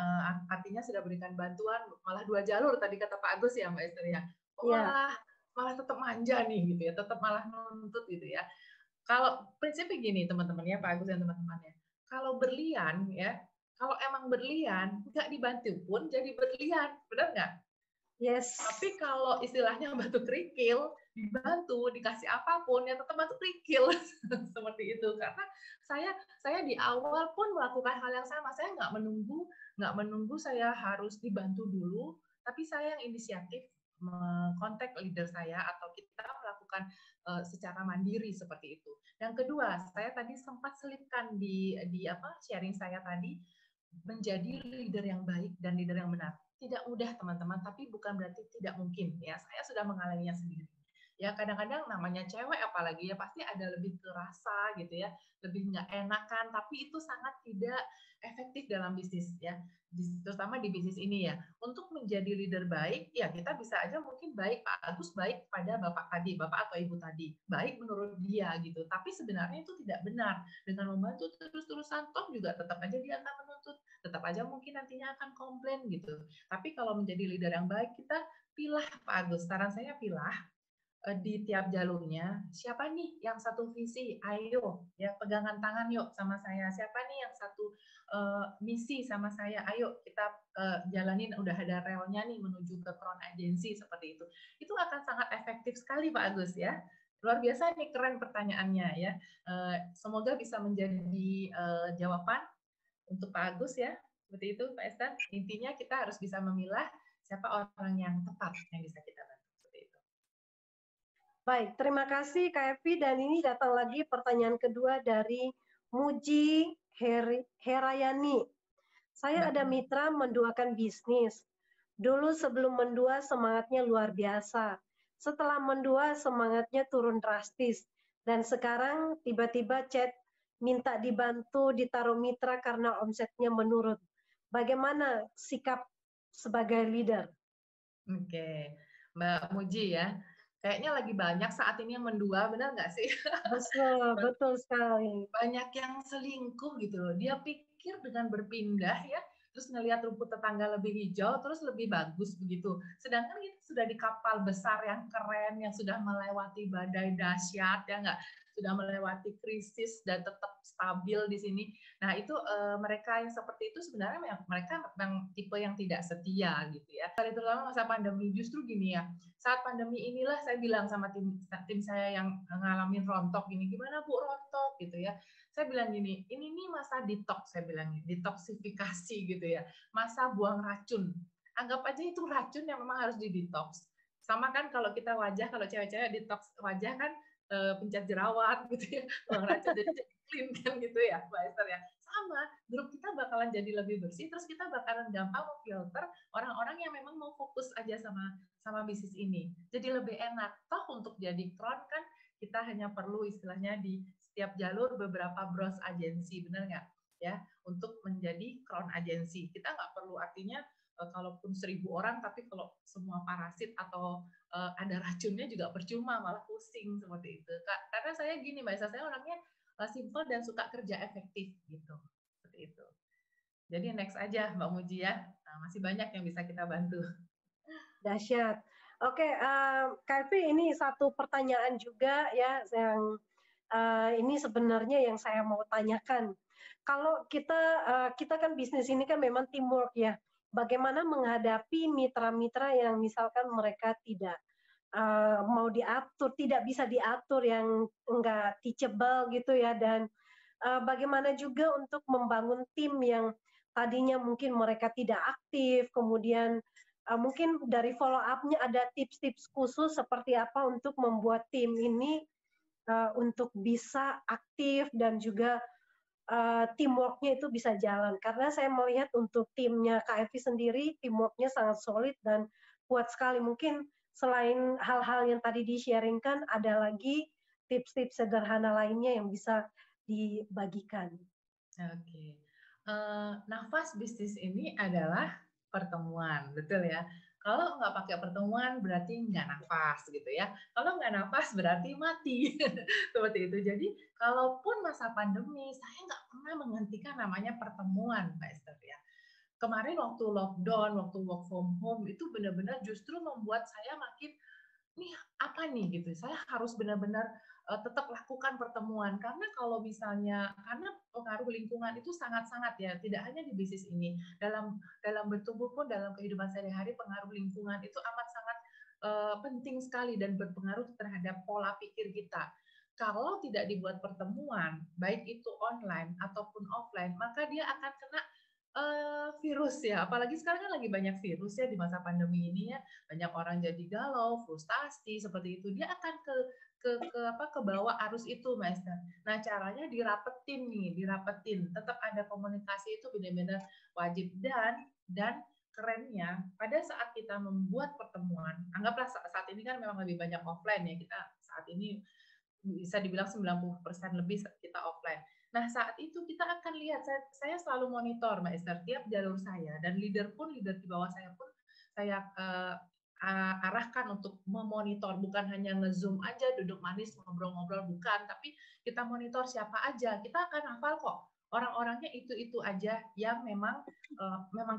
artinya sudah berikan bantuan malah 2 jalur tadi kata Pak Agus ya Mbak Esther ya. Malah tetap manja nih gitu ya, tetap malah nuntut gitu ya. Kalau prinsipnya gini teman-teman ya, Pak Agus dan teman-temannya. Kalau berlian ya, kalau emang berlian nggak dibantu pun jadi berlian, benar nggak? Yes. Tapi kalau istilahnya batu kerikil, dibantu dikasih apapun ya tetap batu kerikil seperti itu. Karena saya di awal pun melakukan hal yang sama. Saya nggak menunggu saya harus dibantu dulu, tapi saya yang inisiatif kontak leader saya atau kita melakukan secara mandiri seperti itu. Yang kedua, saya tadi sempat selipkan di sharing saya tadi, menjadi leader yang baik dan leader yang benar. Tidak mudah teman-teman, tapi bukan berarti tidak mungkin ya. Saya sudah mengalaminya sendiri. Ya kadang-kadang namanya cewek apalagi ya pasti ada lebih kerasa gitu ya, lebih nggak enakan, tapi itu sangat tidak efektif dalam bisnis ya, terutama di bisnis ini ya. Untuk menjadi leader baik, ya kita bisa aja mungkin baik, Pak Agus baik pada Bapak tadi, Bapak atau Ibu tadi, baik menurut dia gitu, tapi sebenarnya itu tidak benar. Dengan membantu terus-terusan, toh juga tetap aja dia akan menuntut, tetap aja mungkin nantinya akan komplain gitu. Tapi kalau menjadi leader yang baik, kita pilah Pak Agus, saran saya pilah di tiap jalurnya, siapa nih yang satu visi, ayo ya pegangan tangan yuk sama saya, siapa nih yang satu misi sama saya, ayo kita jalanin, udah ada relnya nih menuju ke Crown Agency seperti itu akan sangat efektif sekali Pak Agus ya. Luar biasa nih, keren pertanyaannya ya. Semoga bisa menjadi jawaban untuk Pak Agus ya, seperti itu Pak Esther. Intinya kita harus bisa memilah siapa orang yang tepat yang bisa kita bantu. Baik, terima kasih Kak Evi, dan ini datang lagi pertanyaan kedua dari Muji Herayani. Saya ada mitra menduakan bisnis. Dulu sebelum mendua semangatnya luar biasa. Setelah mendua semangatnya turun drastis. Dan sekarang tiba-tiba chat minta dibantu ditaruh mitra karena omsetnya menurun. Bagaimana sikap sebagai leader? Oke, Mbak Muji ya. Kayaknya lagi banyak saat ini yang mendua, benar nggak sih? Betul sekali. Banyak yang selingkuh gitu loh. Dia pikir dengan berpindah ya, terus ngelihat rumput tetangga lebih hijau, terus lebih bagus begitu. Sedangkan kita sudah di kapal besar yang keren, yang sudah melewati badai dahsyat, ya nggak? Sudah melewati krisis dan tetap stabil di sini. Nah itu mereka yang seperti itu sebenarnya mereka yang tipe yang tidak setia gitu ya. Terutama masa pandemi, justru gini ya. Saat pandemi inilah saya bilang sama tim saya yang ngalamin rontok gini, gimana Bu rontok gitu ya. Saya bilang gini, ini nih masa detox, saya bilang detoksifikasi gitu ya. Masa buang racun. Anggap aja itu racun yang memang harus didetox. Sama kan kalau kita wajah, kalau cewek-cewek detox wajah kan pencet jerawat gitu ya, buang racun jadi clean kan gitu ya Mbak Esther ya. sama, grup kita bakalan jadi lebih bersih, terus kita bakalan gampang memfilter orang-orang yang memang mau fokus aja sama bisnis ini. Jadi lebih enak. Toh untuk jadi crown kan kita hanya perlu istilahnya di setiap jalur beberapa bros agensi, benar nggak? Ya, untuk menjadi crown agency. Kita nggak perlu artinya kalaupun 1.000 orang, tapi kalau semua parasit atau ada racunnya juga percuma, malah pusing seperti itu. Karena saya gini, Mbak Esa, saya orangnya simple dan suka kerja efektif gitu. Seperti itu. Jadi next aja Mbak Muji ya. Masih banyak yang bisa kita bantu. Dahsyat. Oke, Kak Evi, ini satu pertanyaan juga ya yang ini sebenarnya yang saya mau tanyakan. Kalau kita kan bisnis ini kan memang teamwork ya. Bagaimana menghadapi mitra-mitra yang misalkan mereka tidak mau diatur, tidak bisa diatur, yang enggak teachable gitu ya, dan bagaimana juga untuk membangun tim yang tadinya mungkin mereka tidak aktif, kemudian mungkin dari follow up-nya ada tips-tips khusus seperti apa untuk membuat tim ini untuk bisa aktif dan juga teamwork-nya itu bisa jalan. Karena saya melihat untuk timnya Kak Evi sendiri, teamwork-nya sangat solid dan kuat sekali. Mungkin selain hal-hal yang tadi di-sharingkan, ada lagi tips-tips sederhana lainnya yang bisa dibagikan. Oke. Nafas bisnis ini adalah pertemuan, betul ya. Kalau nggak pakai pertemuan berarti nggak nafas gitu ya. Kalau nggak nafas berarti mati. Seperti itu. Jadi kalaupun masa pandemi, saya nggak pernah menghentikan namanya pertemuan, Mbak Esther ya. Kemarin waktu lockdown, waktu work from home, itu benar-benar justru membuat saya makin, nih apa nih gitu. Saya harus benar-benar tetap lakukan pertemuan, karena kalau misalnya, karena pengaruh lingkungan itu sangat-sangat ya, tidak hanya di bisnis ini, dalam bertumbuh pun, dalam kehidupan sehari-hari, pengaruh lingkungan itu amat sangat penting sekali dan berpengaruh terhadap pola pikir kita. Kalau tidak dibuat pertemuan, baik itu online ataupun offline, maka dia akan kena virus ya, apalagi sekarang kan lagi banyak virus ya di masa pandemi ini ya, banyak orang jadi galau, frustasi seperti itu, dia akan ke bawah arus itu, Master. Nah, caranya dirapetin, tetap ada komunikasi, itu benar-benar wajib. Dan kerennya pada saat kita membuat pertemuan, anggaplah saat ini kan memang lebih banyak offline ya, kita saat ini bisa dibilang 90% lebih kita offline. Nah, saat itu kita akan lihat, saya selalu monitor, Mbak Esther, tiap jalur saya, dan leader di bawah saya pun saya arahkan untuk memonitor, bukan hanya nge-zoom aja, duduk manis, ngobrol-ngobrol, bukan, tapi kita monitor siapa aja. Kita akan hafal kok orang-orangnya itu aja yang memang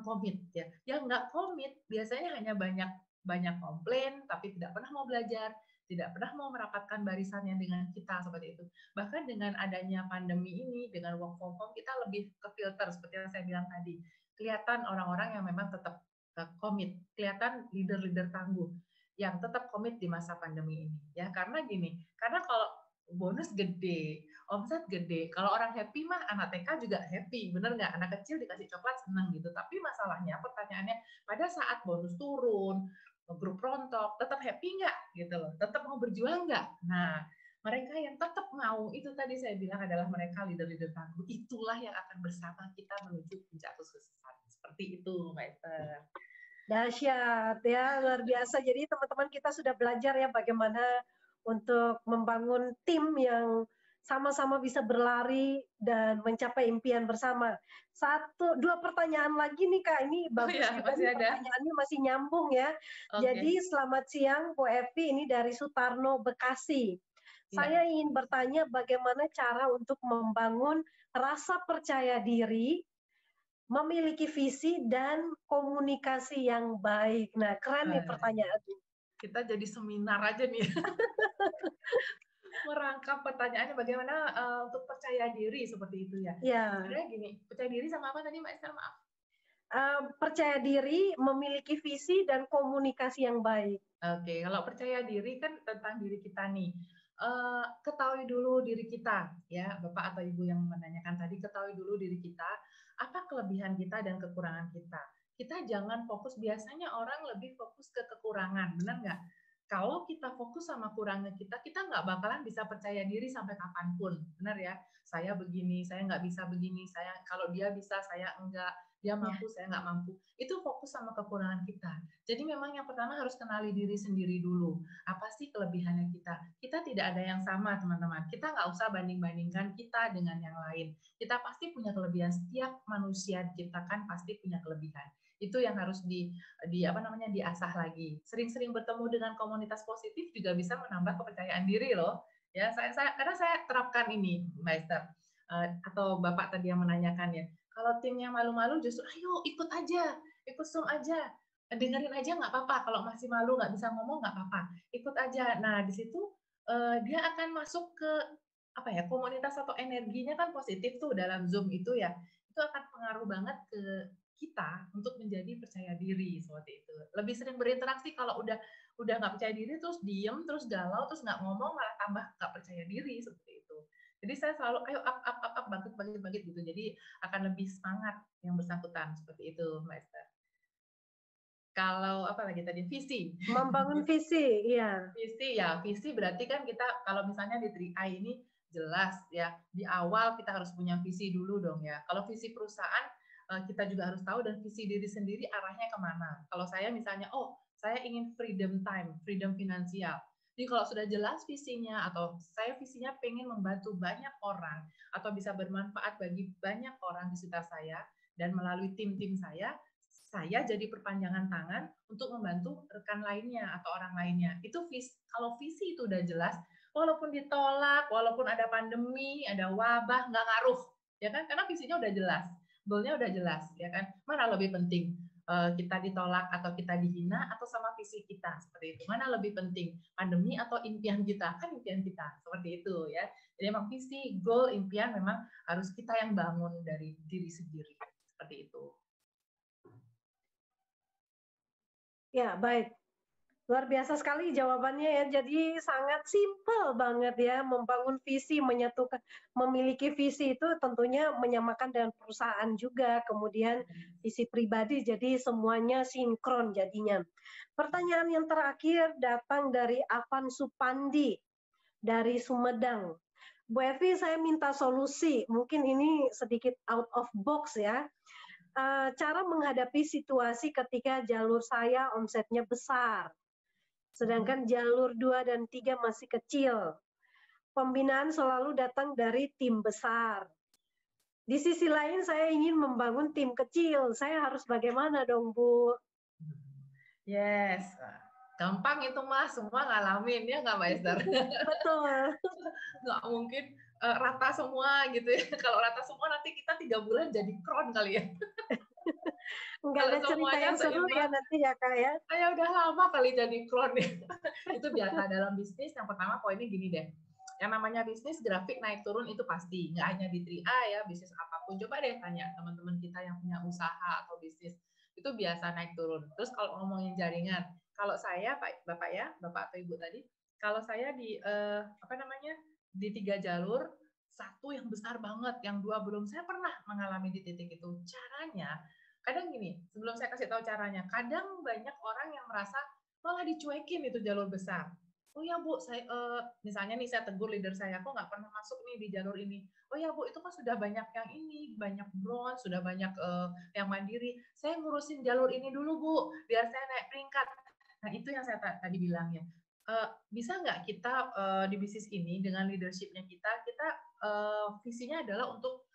komit ya. Yang nggak komit biasanya hanya banyak komplain, tapi tidak pernah mau belajar, tidak pernah mau merapatkan barisannya dengan kita, seperti itu. Bahkan dengan adanya pandemi ini, dengan work from home, kita lebih ke filter, seperti yang saya bilang tadi. Kelihatan orang-orang yang memang tetap komit, kelihatan leader-leader tangguh yang tetap komit di masa pandemi ini. Ya, karena gini, karena kalau bonus gede, omset gede, kalau orang happy mah anak TK juga happy, bener nggak? Anak kecil dikasih coklat senang gitu. Tapi masalahnya, pertanyaannya, pada saat bonus turun, grup rontok, tetap happy nggak gitu loh, tetap mau berjuang nggak? Nah, mereka yang tetap mau, itu tadi saya bilang adalah mereka leader-leader tangguh, itulah yang akan bersama kita menuju puncak kesuksesan. Seperti itu, Mbak Esther. Dahsyat ya, luar biasa. Jadi teman-teman kita sudah belajar ya bagaimana untuk membangun tim yang sama-sama bisa berlari dan mencapai impian bersama. Dua pertanyaan lagi nih Kak, ini bagus juga nih, pertanyaannya masih nyambung ya. Okay. Jadi selamat siang Bu Evi, ini dari Sutarno, Bekasi. Saya ingin bertanya bagaimana cara untuk membangun rasa percaya diri, memiliki visi dan komunikasi yang baik. Nah, keren nih pertanyaannya. Kita jadi seminar aja nih. Merangkap pertanyaannya bagaimana untuk percaya diri, seperti itu ya. Sebenarnya gini, percaya diri sama apa tadi Mbak Esther, maaf? Percaya diri, memiliki visi dan komunikasi yang baik. Oke, kalau percaya diri kan tentang diri kita nih. Ketahui dulu diri kita ya, Bapak atau Ibu yang menanyakan tadi, ketahui dulu diri kita, apa kelebihan kita dan kekurangan kita. Kita jangan fokus, biasanya orang lebih fokus ke kekurangan, benar nggak? Kalau kita fokus sama kurangnya kita nggak bakalan bisa percaya diri sampai kapanpun. Benar ya? Saya begini, saya nggak bisa begini, kalau dia bisa, saya enggak, dia mampu, saya nggak mampu. Itu fokus sama kekurangan kita. Jadi memang yang pertama harus kenali diri sendiri dulu. Apa sih kelebihannya kita? Kita tidak ada yang sama, teman-teman. Kita nggak usah banding-bandingkan kita dengan yang lain. Kita pasti punya kelebihan. Setiap manusia diciptakan pasti punya kelebihan. Itu yang harus diasah lagi. Sering-sering bertemu dengan komunitas positif juga bisa menambah kepercayaan diri loh. Ya, karena saya terapkan ini, Maester, atau Bapak tadi yang menanyakan ya. Kalau timnya malu-malu justru ayo ikut aja, ikut Zoom aja, dengerin aja nggak apa-apa. Kalau masih malu nggak bisa ngomong nggak apa-apa, ikut aja. Nah di situ dia akan masuk ke komunitas atau energinya kan positif tuh dalam Zoom itu ya. Itu akan pengaruh banget ke kita untuk menjadi percaya diri seperti itu. Lebih sering berinteraksi. Kalau udah nggak percaya diri terus diem, terus galau, terus nggak ngomong, malah tambah nggak percaya diri seperti itu. Jadi saya selalu ayo up bangkit gitu. Jadi akan lebih semangat yang bersangkutan seperti itu, Mbak Esther. Kalau apa lagi tadi, visi. Membangun visi, iya. Visi berarti kan kita kalau misalnya di 3I ini jelas ya, di awal kita harus punya visi dulu dong ya. Kalau visi perusahaan kita juga harus tahu, dan visi diri sendiri arahnya kemana. Kalau saya misalnya, saya ingin freedom time, freedom finansial. Jadi kalau sudah jelas visinya, atau saya visinya pengen membantu banyak orang, atau bisa bermanfaat bagi banyak orang di sekitar saya, dan melalui tim-tim saya jadi perpanjangan tangan untuk membantu rekan lainnya atau orang lainnya. Itu kalau visi itu udah jelas, walaupun ditolak, walaupun ada pandemi, ada wabah, nggak ngaruh, ya kan? Karena visinya udah jelas. Goalnya udah jelas, ya kan? Mana lebih penting, kita ditolak atau kita dihina, atau sama visi kita seperti itu? Mana lebih penting, pandemi atau impian kita? Kan impian kita seperti itu ya. Jadi memang visi, goal, impian memang harus kita yang bangun dari diri sendiri seperti itu. Ya baik. Luar biasa sekali jawabannya ya. Jadi sangat simpel banget ya, membangun visi, menyatukan, memiliki visi itu tentunya menyamakan dengan perusahaan juga, kemudian visi pribadi, jadi semuanya sinkron jadinya. Pertanyaan yang terakhir datang dari Avan Supandi dari Sumedang. Bu Evi, saya minta solusi, mungkin ini sedikit out of box ya. Cara menghadapi situasi ketika jalur saya omsetnya besar, sedangkan jalur 2 dan 3 masih kecil. Pembinaan selalu datang dari tim besar. Di sisi lain saya ingin membangun tim kecil. Saya harus bagaimana dong, Bu? Yes, gampang itu Mas, semua ngalamin ya nggak Mbak Esther? Betul. Nggak mungkin rata semua gitu ya. Kalau rata semua nanti kita 3 bulan jadi kron kali ya. Nggak ada cerita yang seru ya nanti ya Kak ya. Saya udah lama kali jadi kron ya. Itu biasa dalam bisnis. Yang pertama poinnya gini deh. Yang namanya bisnis grafik naik turun itu pasti. Nggak hanya di 3A ya, bisnis apapun. Coba deh tanya teman-teman kita yang punya usaha atau bisnis. Itu biasa naik turun. Terus kalau ngomongin jaringan, kalau saya Bapak ya, Bapak atau Ibu tadi, kalau saya di di 3 jalur, 1 yang besar banget, yang 2 belum, saya pernah mengalami di titik itu. Caranya kadang gini, sebelum saya kasih tahu caranya, kadang banyak orang yang merasa malah dicuekin itu jalur besar. Oh ya Bu, misalnya nih saya tegur leader saya, kok nggak pernah masuk nih di jalur ini. Oh ya Bu, itu kan sudah banyak yang ini, banyak bronze, sudah banyak yang mandiri. Saya ngurusin jalur ini dulu Bu, biar saya naik peringkat. Nah itu yang saya tadi bilang ya. Bisa nggak kita di bisnis ini dengan leadership-nya kita visinya adalah untuk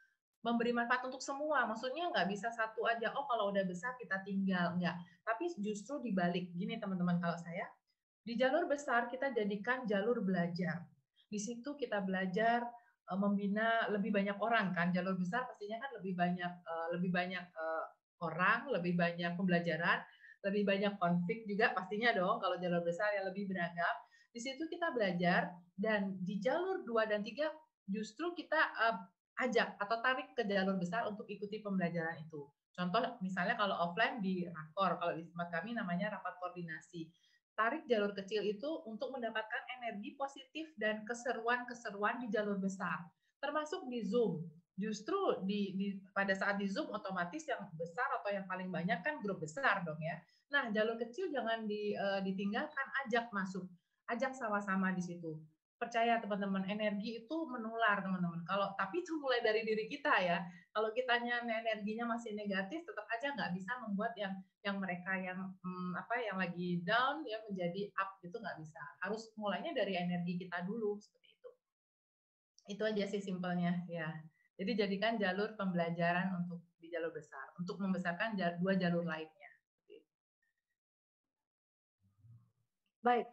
memberi manfaat untuk semua. Maksudnya nggak bisa satu aja, kalau udah besar kita tinggal. Enggak. Tapi justru dibalik. Gini teman-teman, kalau saya, di jalur besar kita jadikan jalur belajar. Di situ kita belajar membina lebih banyak orang kan. Jalur besar pastinya kan lebih banyak orang, lebih banyak pembelajaran, lebih banyak konflik juga pastinya dong kalau jalur besar yang lebih beragam. Di situ kita belajar, dan di jalur 2 dan 3 justru kita ajak atau tarik ke jalur besar untuk ikuti pembelajaran itu. Contoh misalnya kalau offline di rakor, kalau di tempat kami namanya rapat koordinasi. Tarik jalur kecil itu untuk mendapatkan energi positif dan keseruan-keseruan di jalur besar. Termasuk di Zoom. justru pada saat di Zoom otomatis yang besar atau yang paling banyak kan grup besar dong ya. Nah, jalur kecil jangan ditinggalkan, ajak masuk, ajak sama-sama di situ. Percaya teman-teman, energi itu menular teman-teman. Tapi itu mulai dari diri kita ya. Kalau kitanya energinya masih negatif, tetap aja nggak bisa membuat yang mereka yang lagi down ya menjadi up, itu nggak bisa. Harus mulainya dari energi kita dulu seperti itu. Itu aja sih simpelnya ya. Jadi jadikan jalur pembelajaran untuk di jalur besar, untuk membesarkan dua jalur lainnya. Baik,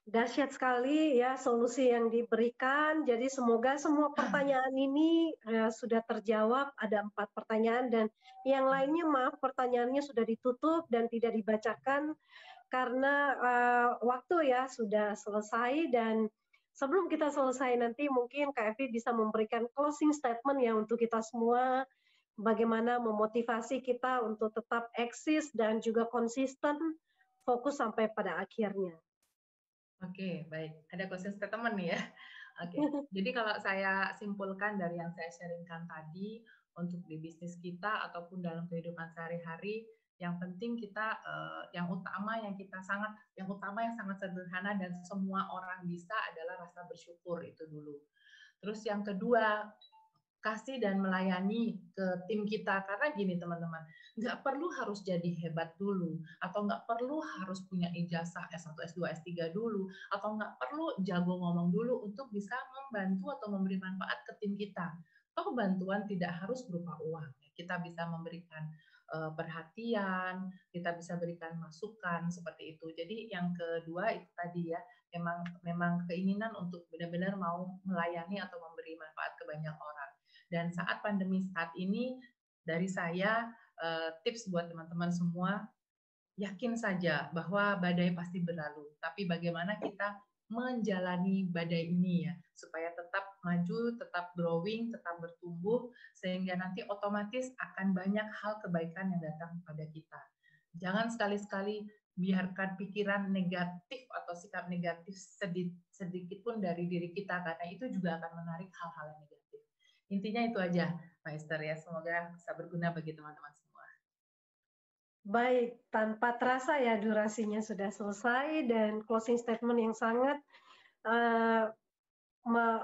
dahsyat sekali ya solusi yang diberikan. Jadi semoga semua pertanyaan ini sudah terjawab. Ada 4 pertanyaan dan yang lainnya maaf pertanyaannya sudah ditutup dan tidak dibacakan karena waktu ya sudah selesai. Dan sebelum kita selesai nanti mungkin Kak Evi bisa memberikan closing statement ya untuk kita semua, bagaimana memotivasi kita untuk tetap eksis dan juga konsisten fokus sampai pada akhirnya. Oke, baik. Ada closing statement nih ya. Oke, jadi kalau saya simpulkan dari yang saya sharingkan tadi, untuk di bisnis kita ataupun dalam kehidupan sehari-hari, yang penting kita yang utama yang sangat sederhana dan semua orang bisa adalah rasa bersyukur itu dulu. Terus yang kedua, kasih dan melayani ke tim kita, karena gini teman-teman, nggak perlu harus jadi hebat dulu, atau nggak perlu harus punya ijazah S1, S2, S3 dulu, atau nggak perlu jago ngomong dulu untuk bisa membantu atau memberi manfaat ke tim kita. Toh bantuan tidak harus berupa uang, kita bisa memberikan perhatian, kita bisa berikan masukan seperti itu. Jadi yang kedua itu tadi ya, memang keinginan untuk benar-benar mau melayani atau memberi manfaat ke banyak orang. Dan saat pandemi saat ini, dari saya tips buat teman-teman semua, yakin saja bahwa badai pasti berlalu. Tapi bagaimana kita menjalani badai ini ya, supaya tetap maju, tetap growing, tetap bertumbuh, sehingga nanti otomatis akan banyak hal kebaikan yang datang kepada kita. Jangan sekali-sekali biarkan pikiran negatif atau sikap negatif sedikit pun dari diri kita, karena itu juga akan menarik hal-hal yang negatif. Intinya itu aja, Pak Esther ya. Semoga bisa berguna bagi teman-teman semua. Baik, tanpa terasa ya durasinya sudah selesai dan closing statement yang sangat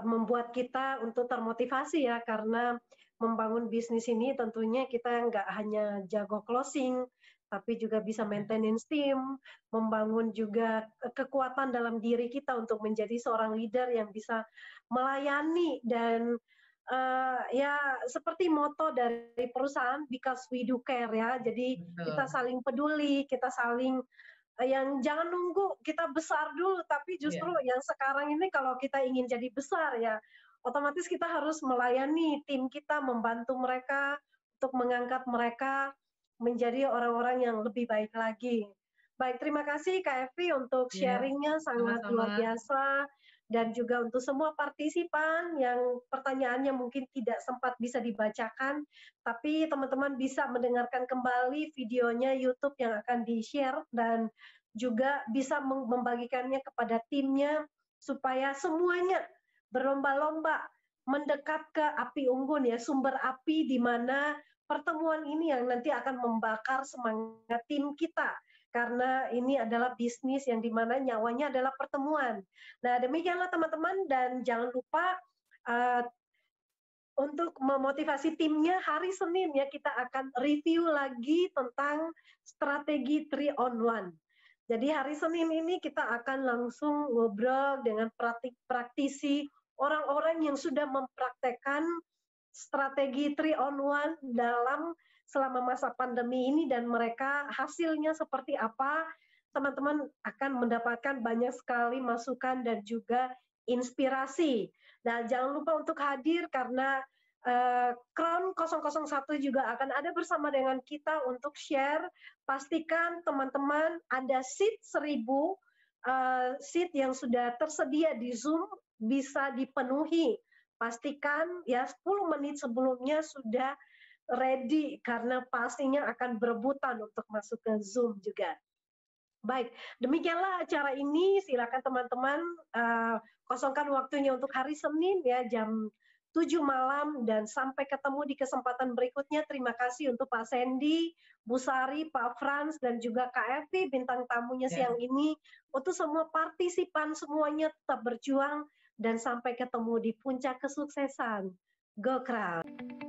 membuat kita untuk termotivasi ya, karena membangun bisnis ini tentunya kita nggak hanya jago closing, tapi juga bisa maintenance team, membangun juga kekuatan dalam diri kita untuk menjadi seorang leader yang bisa melayani dan ya seperti moto dari perusahaan, because we do care ya. Jadi kita saling peduli, kita saling yang jangan nunggu kita besar dulu, tapi justru yang sekarang ini kalau kita ingin jadi besar ya, otomatis kita harus melayani tim kita, membantu mereka untuk mengangkat mereka menjadi orang-orang yang lebih baik lagi. Baik, terima kasih Kak Evi untuk sharingnya sangat luar biasa. Dan juga untuk semua partisipan yang pertanyaannya mungkin tidak sempat bisa dibacakan, tapi teman-teman bisa mendengarkan kembali videonya YouTube yang akan di-share dan juga bisa membagikannya kepada timnya supaya semuanya berlomba-lomba mendekat ke api unggun ya, sumber api di mana pertemuan ini yang nanti akan membakar semangat tim kita. Karena ini adalah bisnis yang dimana nyawanya adalah pertemuan. Nah, demikianlah teman-teman, dan jangan lupa untuk memotivasi timnya, hari Senin ya kita akan review lagi tentang strategi 3 on 1. Jadi hari Senin ini kita akan langsung ngobrol dengan praktisi, orang-orang yang sudah mempraktekkan strategi 3 on 1 dalam selama masa pandemi ini, dan mereka hasilnya seperti apa. Teman-teman akan mendapatkan banyak sekali masukan dan juga inspirasi. Nah, jangan lupa untuk hadir karena Crown 001 juga akan ada bersama dengan kita untuk share. Pastikan teman-teman ada seat 1000 seat yang sudah tersedia di Zoom bisa dipenuhi. Pastikan ya 10 menit sebelumnya sudah ready karena pastinya akan berebutan untuk masuk ke Zoom juga. Baik, demikianlah acara ini. Silakan teman-teman kosongkan waktunya untuk hari Senin ya jam 7 malam, dan sampai ketemu di kesempatan berikutnya. Terima kasih untuk Pak Sandy, Bu Sari, Pak Frans, dan juga Kak Evi, bintang tamunya siang ini. Untuk semua partisipan semuanya tetap berjuang dan sampai ketemu di puncak kesuksesan. Go Crowd!